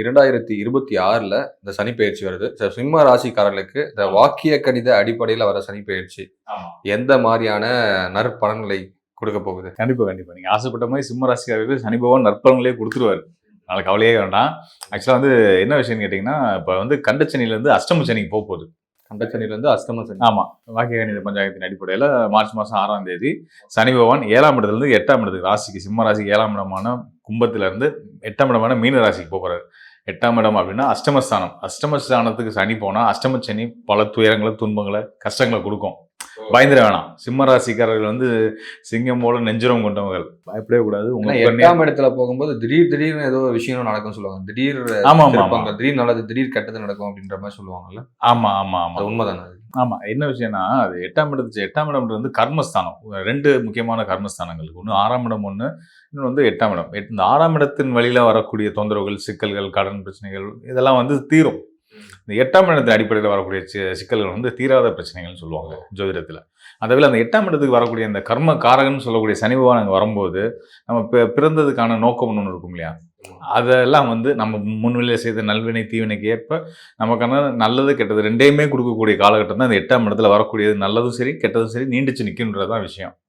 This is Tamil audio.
2026ல இந்த சனி பெயர்ச்சி வருது. சிம்ம ராசிக்காரர்களுக்கு இந்த வாக்கிய கணித அடிப்படையில வர சனி பெயர்ச்சி எந்த மாரியான நற்பலன்களை குடுக்க போகுது? கண்டிப்பா, கண்டிப்பா. நீங்க ஆசைப்பட்ட மாரி சிம்ம ராசிக்காரர்களுக்கு சனி பகவான் நற்பலன்களே குடுத்துருவாரு. அதனால கவலையே வேண்டாம். ஆக்சுவலா என்ன விஷயம்னு கேட்டீங்கன்னா, இப்ப கண்டச்சனியிலிருந்து அஷ்டம சனிக்கு போகுது. கண்டச்சனியிலிருந்து அஷ்டம சனி. ஆமா. வாக்கிய கணித பஞ்சாங்கத்தின் அடிப்படையில மார்ச் மாசம் 6ஆம் தேதி சனி பகவான் 7ஆம் இடத்துலேருந்து 8ஆம் இடத்துக்கு ராசிக்கு சிம்ம ராசிக்கு 7ஆம் இடமான கும்பத்திலிருந்து 8ஆம் இடமான மீன ராசிக்கு போகிறாரு. 8ஆம் இடம் அப்படின்னா அஷ்டமஸ்தானம். அஷ்டமஸ்தானத்துக்கு சனி போனா அஷ்டம சனி பல துயரங்களை, துன்பங்களை, கஷ்டங்களை கொடுக்கும். பயந்துட வேணாம். சிம்ம ராசிக்காரர்கள் சிங்கம் போல நெஞ்சுரம் கொண்டவர்கள். பயப்படவே கூடாது. உங்களுக்கு 8ஆம் இடத்துல போகும்போது திடீர்னு ஏதோ விஷயம் நடக்கும் சொல்லுவாங்க. திடீர் திருப்பங்கள், திடீர் நல்லது, திடீர் கெட்டது நடக்கும் அப்படின்ற மாதிரி சொல்லுவாங்கல்ல. ஆமா ஆமா ஆமா. அது உண்மைதானே? ஆமா. என்ன விஷயம்னா, அது 8ஆம் இடம் கர்மஸ்தானம். 2 முக்கியமான கர்மஸ்தானங்கள். ஒண்ணு 6ஆம் இடம், இன்னொன்னு 8ஆம் இடம். இந்த 6ஆம் இடத்தின் வழியில வரக்கூடிய தொந்தரவுகள், சிக்கல்கள், கடன் பிரச்சனைகள் இதெல்லாம் தீரும். இந்த 8ஆம் இடத்தின் அடிப்படையில் வரக்கூடிய சிக்கல்கள் தீராத பிரச்சனைகள்னு சொல்லுவாங்க ஜோதிடத்துல. அதேவேளை அந்த 8ஆம் இடத்துக்கு வரக்கூடிய அந்த கர்ம காரகன்னு சொல்லக்கூடிய சனி பகவான் அங்கே வரும்போது, நம்ம பிறந்ததுக்கான நோக்கம் ஒன்று இருக்கும் இல்லையா? அதெல்லாம் நம்ம முன்னிலையில செய்த நல்வினை தீவினைக்கு ஏற்ப நமக்கான நல்லது கெட்டது 2யுமே கொடுக்கக்கூடிய காலகட்டம் தான் இந்த 8ஆம் இடத்துல வரக்கூடியது. நல்லதும் சரி, கெட்டதும் சரி நீண்டுச்சு நிற்கின்றதுதான் விஷயம்.